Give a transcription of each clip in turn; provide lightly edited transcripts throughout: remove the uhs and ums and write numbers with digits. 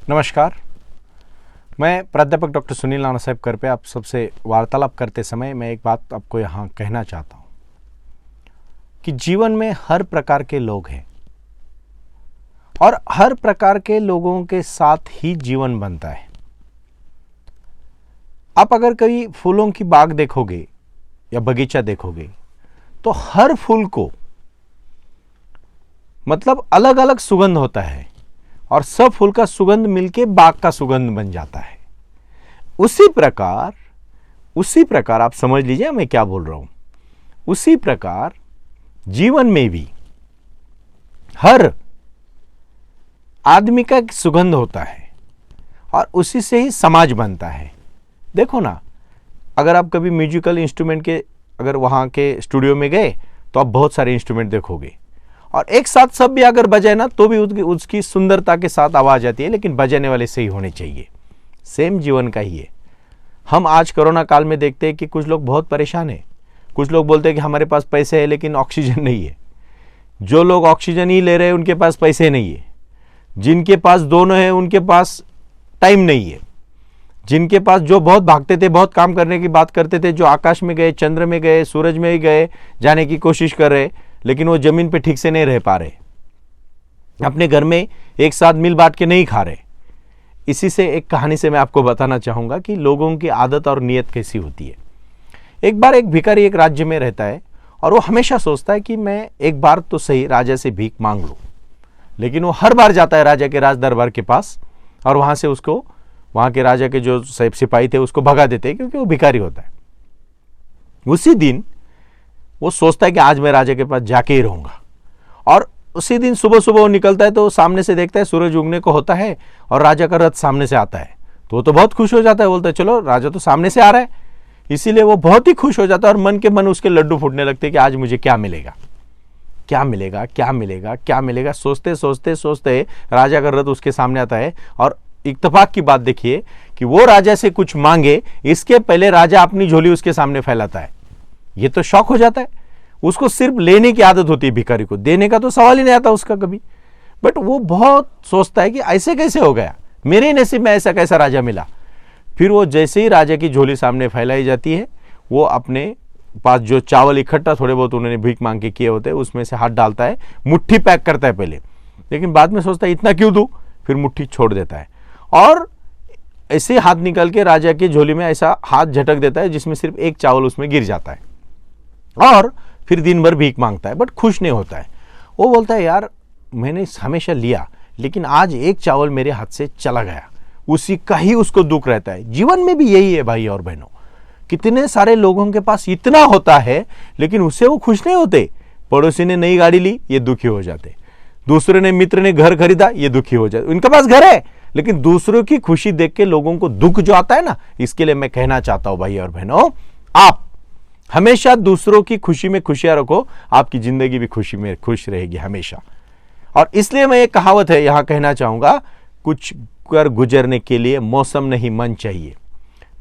नमस्कार, मैं प्राध्यापक डॉक्टर सुनील नाना साहब करपे आप सबसे वार्तालाप करते समय मैं एक बात आपको यहाँ कहना चाहता हूँ कि जीवन में हर प्रकार के लोग हैं और हर प्रकार के लोगों के साथ ही जीवन बनता है। आप अगर कभी फूलों की बाग देखोगे या बगीचा देखोगे तो हर फूल को मतलब अलग अलग सुगंध होता है और सब फूल का सुगंध मिलके बाग का सुगंध बन जाता है। उसी प्रकार आप समझ लीजिए मैं क्या बोल रहा हूं। उसी प्रकार जीवन में भी हर आदमी का एक सुगंध होता है और उसी से ही समाज बनता है। देखो ना, अगर आप कभी म्यूजिकल इंस्ट्रूमेंट के अगर वहां के स्टूडियो में गए तो आप बहुत सारे इंस्ट्रूमेंट देखोगे और एक साथ सब भी अगर बजाए ना तो भी उसकी सुंदरता के साथ आवाज आती है, लेकिन बजाने वाले सही होने चाहिए। सेम जीवन का ही है। हम आज कोरोना काल में देखते हैं कि कुछ लोग बहुत परेशान हैं। कुछ लोग बोलते हैं कि हमारे पास पैसे है लेकिन ऑक्सीजन नहीं है। जो लोग ऑक्सीजन ही ले रहे हैं उनके पास पैसे नहीं है। जिनके पास दोनों है उनके पास टाइम नहीं है। जिनके पास जो बहुत भागते थे, बहुत काम करने की बात करते थे, जो आकाश में गए, चंद्र में गए, सूरज में गए, जाने की कोशिश कर रहे, लेकिन वो जमीन पे ठीक से नहीं रह पा रहे। अपने घर में एक साथ मिल बांट के नहीं खा रहे। इसी से एक कहानी से मैं आपको बताना चाहूंगा कि लोगों की आदत और नियत कैसी होती है। एक बार एक भिखारी एक राज्य में रहता है और वो हमेशा सोचता है कि मैं एक बार तो सही राजा से भीख मांग लूं, लेकिन वो हर बार जाता है राजा के राज दरबार के पास और वहां से उसको वहां के राजा के जो सिपाही थे उसको भगा देते हैं क्योंकि वो भिखारी होता है। उसी दिन वो सोचता है कि आज मैं राजा के पास जाके ही रहूंगा और उसी दिन सुबह सुबह वो निकलता है तो सामने से देखता है सूरज उगने को होता है और राजा का रथ सामने से आता है। तो वो तो बहुत खुश हो जाता है, बोलता है चलो राजा तो सामने से आ रहा है। इसीलिए वो बहुत ही खुश हो जाता है और मन के मन उसके लड्डू फूटने लगते हैं कि आज मुझे क्या मिलेगा, क्या मिलेगा, क्या मिलेगा, क्या मिलेगा। सोचते सोचते सोचते राजा का रथ उसके सामने आता है और इत्तेफाक की बात देखिए कि वो राजा से कुछ मांगे इसके पहले राजा अपनी झोली उसके सामने फैलाता है। ये तो शौक हो जाता है। उसको सिर्फ लेने की आदत होती है भिखारी को, देने का तो सवाल ही नहीं आता उसका कभी। बट वो बहुत सोचता है कि ऐसे कैसे हो गया, मेरे नसीब में ऐसा कैसा राजा मिला। फिर वो जैसे ही राजा की झोली सामने फैलाई जाती है वो अपने पास जो चावल इकट्ठा थोड़े बहुत उन्होंने भीख मांग के किए होते हैं उसमें से हाथ डालता है, मुट्ठी पैक करता है पहले, लेकिन बाद में सोचता है इतना क्यों दूं, फिर मुट्ठी छोड़ देता है और ऐसे हाथ निकाल के राजा की झोली में ऐसा हाथ झटक देता है जिसमें सिर्फ एक चावल उसमें गिर जाता है और फिर दिन भर भीख मांगता है, बट खुश नहीं होता है। वो बोलता है यार मैंने हमेशा लिया लेकिन आज एक चावल मेरे हाथ से चला गया, उसी का ही उसको दुख रहता है। जीवन में भी यही है भाई और बहनों। कितने सारे लोगों के पास इतना होता है लेकिन उससे वो खुश नहीं होते। पड़ोसी ने नई गाड़ी ली, ये दुखी हो जाते। दूसरे ने मित्र ने घर खरीदा, ये दुखी हो जाते। उनके पास घर है लेकिन दूसरों की खुशी देख के लोगों को दुख जो आता है ना, इसके लिए मैं कहना चाहता हूं भाई और बहनों, आप हमेशा दूसरों की खुशी में खुशियां रखो, आपकी जिंदगी भी खुशी में खुश रहेगी हमेशा। और इसलिए मैं एक कहावत है यहां कहना चाहूंगा, कुछ कर गुजरने के लिए मौसम नहीं मन चाहिए।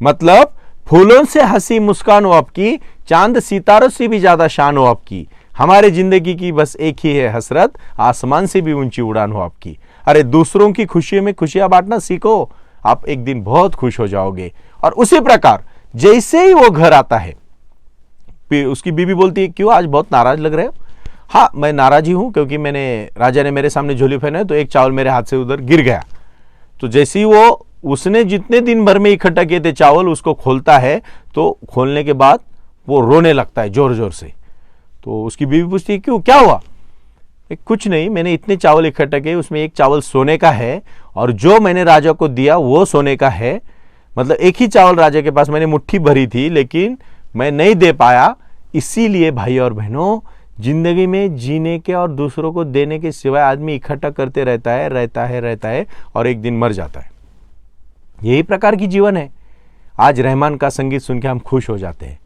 मतलब फूलों से हंसी मुस्कान हो आपकी, चांद सितारों से भी ज्यादा शान हो आपकी। हमारे जिंदगी की बस एक ही है हसरत, आसमान से भी ऊंची उड़ान हो आपकी। अरे दूसरों की खुशियों में खुशियां बांटना सीखो, आप एक दिन बहुत खुश हो जाओगे। और उसी प्रकार जैसे ही वो घर आता है उसकी बीवी बोलती है क्यों आज बहुत नाराज लग रहे हो। हाँ मैं नाराज ही हूं क्योंकि राजा ने मेरे सामने झोली पहने तो एक चावल मेरे हाथ से उधर गिर गया। तो जैसे ही वो उसने जितने दिन भर में इकट्ठा किए थे चावल उसको खोलता है तो खोलने के बाद वो रोने लगता है जोर जोर से। तो उसकी बीवी पूछती है क्यों, क्या हुआ। कुछ नहीं, मैंने इतने चावल इकट्ठा किए उसमें एक चावल सोने का है और जो मैंने राजा को दिया वो सोने का है। मतलब एक ही चावल राजा के पास मैंने मुट्ठी भरी थी लेकिन मैं नहीं दे पाया। इसीलिए भाई और बहनों जिंदगी में जीने के और दूसरों को देने के सिवाय आदमी इकट्ठा करते रहता है और एक दिन मर जाता है। यही प्रकार की जीवन है। आज रहमान का संगीत सुन के हम खुश हो जाते हैं,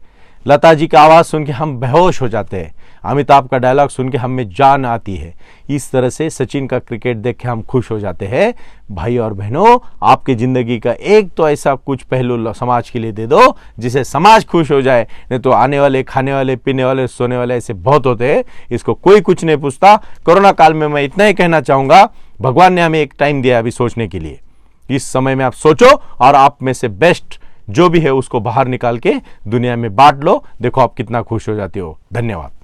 लता जी का आवाज सुन के हम बेहोश हो जाते हैं, अमिताभ का डायलॉग सुन के हम में जान आती है। इस तरह से सचिन का क्रिकेट देख के हम खुश हो जाते हैं। भाई और बहनों आपकी जिंदगी का एक तो ऐसा कुछ पहलू समाज के लिए दे दो जिसे समाज खुश हो जाए, नहीं तो आने वाले, खाने वाले, पीने वाले, सोने वाले ऐसे बहुत होते हैं, इसको कोई कुछ नहीं पूछता। कोरोना काल में मैं इतना ही कहना चाहूंगा, भगवान ने हमें एक टाइम दिया अभी सोचने के लिए। इस समय में आप सोचो और आप में से बेस्ट जो भी है उसको बाहर निकाल के दुनिया में बांट लो। देखो आप कितना खुश हो जाते हो। धन्यवाद।